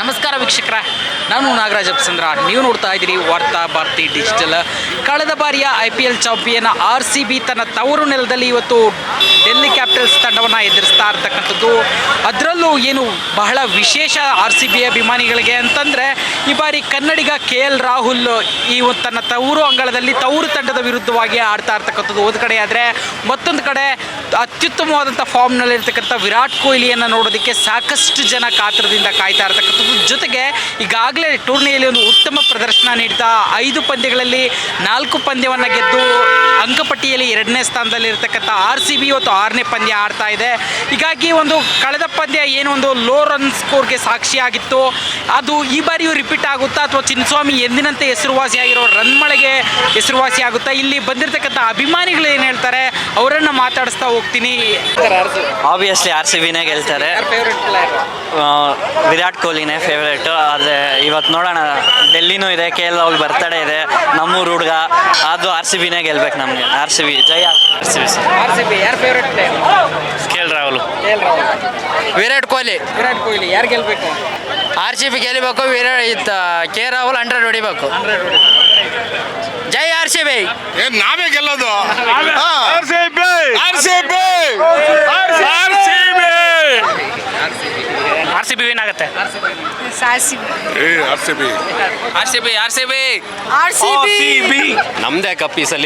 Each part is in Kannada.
ನಮಸ್ಕಾರ ವೀಕ್ಷಕರ, ನಾನು ನಾಗರಾಜ್ ಅಪ್ಸಂದ್ರ. ನೀವು ನೋಡ್ತಾ ಇದ್ದೀರಿ ವಾರ್ತಾ ಭಾರತಿ ಡಿಜಿಟಲ್. ಕಳೆದ ಬಾರಿಯ IPL ಚಾಂಪಿಯನ್ RCB ತನ್ನ ತವರು ನೆಲದಲ್ಲಿ ಇವತ್ತು ಡೆಲ್ಲಿ ಕ್ಯಾಪಿಟಲ್ಸ್ ತಂಡವನ್ನು ಎದುರಿಸ್ತಾ ಇರ್ತಕ್ಕಂಥದ್ದು. ಅದರಲ್ಲೂ ಏನು ಬಹಳ ವಿಶೇಷ RCB ಅಭಿಮಾನಿಗಳಿಗೆ ಅಂತಂದರೆ, ಈ ಬಾರಿ ಕನ್ನಡಿಗ KL ರಾಹುಲ್ ಈ ತನ್ನ ತವರು ಅಂಗಳದಲ್ಲಿ ತವರು ತಂಡದ ವಿರುದ್ಧವಾಗಿ ಆಡ್ತಾ ಇರ್ತಕ್ಕಂಥದ್ದು ಒಂದು ಕಡೆ ಆದರೆ, ಮತ್ತೊಂದು ಕಡೆ ಅತ್ಯುತ್ತಮವಾದಂಥ ಫಾರ್ಮ್ನಲ್ಲಿರ್ತಕ್ಕಂಥ ವಿರಾಟ್ ಕೊಹ್ಲಿಯನ್ನು ನೋಡೋದಕ್ಕೆ ಸಾಕಷ್ಟು ಜನ ಕಾತರದಿಂದ ಕಾಯ್ತಾ ಇರ್ತಕ್ಕಂಥದ್ದು. ಜೊತೆಗೆ ಈಗಾಗಲೇ ಟೂರ್ನಿಯಲ್ಲಿ ಒಂದು ಉತ್ತಮ ಪ್ರದರ್ಶನ ನೀಡ್ತಾ 5 ಪಂದ್ಯಗಳಲ್ಲಿ 4 ಪಂದ್ಯವನ್ನು ಗೆದ್ದು ಅಂಕಪಟ್ಟಿಯಲ್ಲಿ 2ನೇ ಸ್ಥಾನದಲ್ಲಿ ಇರತಕ್ಕಂಥ RCB ಇವತ್ತು 6ನೇ ಪಂದ್ಯ ಆಡ್ತಾ ಇದೆ. ಹೀಗಾಗಿ ಒಂದು ಕಳೆದ ಪಂದ್ಯ ಏನು ಒಂದು ಲೋ ರನ್ ಸ್ಕೋರ್ಗೆ ಸಾಕ್ಷಿಯಾಗಿತ್ತು, ಅದು ಈ ಬಾರಿಯೂ ರಿಪೀಟ್ ಆಗುತ್ತಾ ಅಥವಾ ಚಿನ್ನಸ್ವಾಮಿ ಎಂದಿನಂತೆ ಹೆಸರುವಾಸಿಯಾಗಿರೋ ರನ್ ಮಳೆಗೆ ಹೆಸರುವಾಸಿ ಆಗುತ್ತಾ? ಇಲ್ಲಿ ಬಂದಿರತಕ್ಕಂಥ ಅಭಿಮಾನಿಗಳು ಏನು ಹೇಳ್ತಾರೆ ಅವರನ್ನು ಮಾತಾಡಿಸ್ತಾ ಹೋಗ್ತೀನಿ. ಆಬ್ವಿಯಸ್ಲಿ RCBನೇ ಗೆಲ್ತಾರೆ. ವಿರಾಟ್ ಕೊಹ್ಲಿನೇ ಫೇವ್ರೇಟು. ಆದರೆ ಇವತ್ತು ನೋಡೋಣ, ಡೆಲ್ಲಿನೂ ಇದೆ, KL ರಾಹುಲ್ ಬರ್ತಡೇ ಇದೆ, ನಮ್ಮೂರು ಹುಡುಗ, ಅದು RCBನೇ ಗೆಲ್ಬೇಕು ನಮಗೆ. RCB ಜೈ RCB. RCB ಯಾರು favourite player? KL Rahul. Virat Kohli. ಯಾರು ಗೆಲ್ಬೇಕು? RCB ಗೆಲ್ಲಬೇಕು. K ರಾಹುಲ್ 100 ಹೊಡಿಬೇಕು. ಜೈ RCB. ನಾವೇ ಗೆಲ್ಲೋದು. RCB ವಿನ್ ಆಗುತ್ತೆ. ನಮ್ದೇ ಕಪ್ ಈ ಸಲ,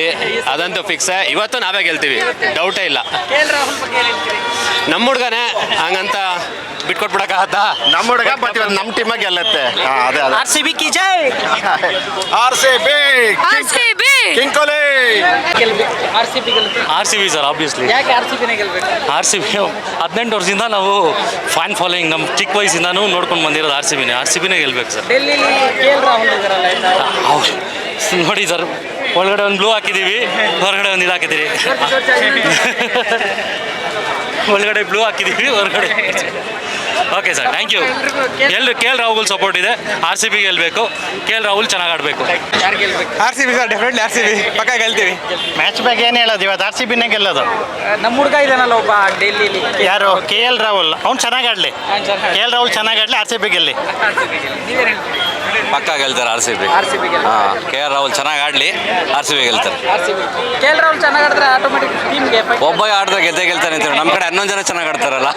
ಅದಂತೂ ಫಿಕ್ಸ್. ಇವತ್ತು ನಾವೇ ಗೆಲ್ತೀವಿ, ಡೌಟೇ ಇಲ್ಲ. KL ರಾಹುಲ್ ಬಗ್ಗೆ ನಮ್ಮ ಹುಡುಗನೇ ಹಂಗಂತ ಬಿಟ್ಕೊಟ್ಬಿಡಕ್ಕಾಗತ್ತಾ? ನಮ್ಮ ಹುಡುಗ ಬಟ್ ಇವತ್ತು ನಮ್ಮ ಟೀಮಾಗ ಗೆಲ್ಲುತ್ತೆ. ಅದೇ RCB ಕಿ ಜೈ. King Kohli RCB sir, obviously. ಯಾಕೆ RCBನೇ ಗೆಲ್ಬೇಕು? RCB 18 ವರ್ಷದಿಂದ ನಾವು ಫ್ಯಾನ್ ಫಾಲೋಯಿಂಗ್, ನಮ್ಮ ಚಿಕ್ಕ ವಯಸ್ಸಿಂದಾನು ನೋಡ್ಕೊಂಡು ಬಂದಿರೋದು RCBನೇ ಗೆಲ್ಬೇಕು ಸರ್. ಡೆಲ್ಲಿಲಿ KL ರಾಹುಲ್ ಇದ್ದಾರಲ್ಲ, ನೋಡಿ ಸರ್, ಒಳಗಡೆ ಒಂದು ಬ್ಲೂ ಹಾಕಿದ್ದೀವಿ, ಹೊರಗಡೆ ಒಂದು ಇದು ಹಾಕಿದ್ದೀವಿ. ಒಳಗಡೆ ಬ್ಲೂ ಹಾಕಿದ್ದೀವಿ, ಹೊರಗಡೆ. Okay sir, thank you. KL Rahul support ಇದೆ. RCB ಗೆಲ್ಲಬೇಕು, KL ರಾಹುಲ್ ಚೆನ್ನಾಗಿ ಆಡಬೇಕು. ಯಾರು ಗೆಲ್ಬೇಕು? RCB ಸರ್, ಡೆಫಿನೆಟ್ಲಿ RCB ಪಕ್ಕ ಗೆಲ್ತೀವಿ. ಮ್ಯಾಚ್ ಬಗ್ಗೆ ಏನು ಹೇಳೋದು, ಇವತ್ತು RCBನೇ ಗೆಲ್ಲೋದು. ನಮ್ಮ ಹುಡುಗ ಇದಾನಲ್ಲ ಒಬ್ಬ ಡೆಲ್ಲಿಲಿ, ಯಾರು? KL ರಾಹುಲ್. ಅವ್ನು ಚೆನ್ನಾಗಿ ಆಡಲಿ. KL ರಾಹುಲ್ ಚೆನ್ನಾಗಿ ಆಡಲಿ, RCB ಗೆಲ್ಲಿ. ನೀವೇನು ಹೇಳ್ತೀರಿ? ಪಕ್ಕ ಗೆಲ್ತಾರೆ RCB. RCB ಗೆಲ್ತಾರೆ. KL ರಾಹುಲ್ ಚೆನ್ನಾಗಿ ಆಡಲಿ, RCB ಗೆಲ್ತಾರೆ. KL ರಾಹುಲ್ ಚೆನ್ನಾಗಿ ಆಡಿದ್ರೆ ಆಟೋಮೆಟಿಕ್ ಟೀಮ್ಗೆ ಒಬ್ಬ ಆಡಿದ್ರೆ ಗೆದ್ದೇ ಅಂತಾರೆ. ನಮ್ಮ ಕಡೆ 11 ಜನ ಚೆನ್ನಾಗಿ ಆಡ್ತಾರಲ್ಲ.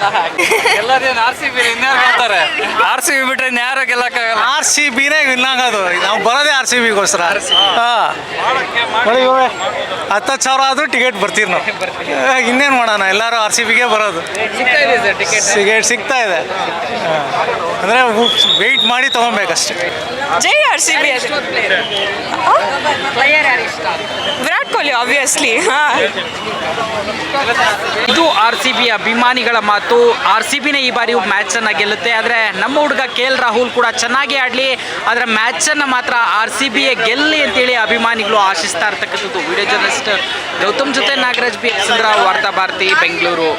ಎಲ್ಲದೇನು RCB ಇನ್ಯಾರು ಗೆಲ್ತಾರೆ? RCB ಬಿಟ್ರೆ ಇನ್ಯಾರು ಗೆಲ್ಲಕ್ಕಾಗಲ್ಲ. RCBನೇ ವಿನ್ ಆಗೋದು. ನಾವು ಬರೋದೇ RCBಗೋಸ್ಕರ. ನೋಡಿ 10,000 ಆದರೂ ಟಿಕೆಟ್ ಬರ್ತೀವಿ ನಾವು. ಇನ್ನೇನು ಮಾಡೋಣ, ಎಲ್ಲರೂ RCBಗೆ ಬರೋದು. ಟಿಕೆಟ್ ಸಿಗ್ತಾ ಇದೆ. ಅಂದರೆ ವೆಯ್ಟ್ ಮಾಡಿ ತೊಗೊಬೇಕಷ್ಟೆ. ಜೈ RCB. ವಿರಾಟ್ ಕೊಹ್ಲಿ ಆಬ್ವಿಯಸ್ಲಿ. ಇದು RCB ಅಭಿಮಾನಿಗಳ ಮಾತು. RCBನೇ ಈ ಬಾರಿ ಮ್ಯಾಚನ್ನು ಗೆಲ್ಲುತ್ತೆ. ಆದರೆ ನಮ್ಮ ಹುಡುಗ KL ರಾಹುಲ್ ಕೂಡ ಚೆನ್ನಾಗಿ ಆಡಲಿ, ಆದರೆ ಮ್ಯಾಚನ್ನು ಮಾತ್ರ RCBಯೇ ಗೆಲ್ಲಿ ಅಂತೇಳಿ ಅಭಿಮಾನಿಗಳು ಆಶಿಸ್ತಾ ಇರ್ತಕ್ಕಂಥದ್ದು. ವಿಡಿಯೋ ಜರ್ನಲಿಸ್ಟ್ ಗೌತಮ್ ಜೊತೆ ನಾಗರಾಜ್ ಬಿ. ಅಪ್ಸಂದ್ರ, ವಾರ್ತಾ ಭಾರತಿ, ಬೆಂಗಳೂರು.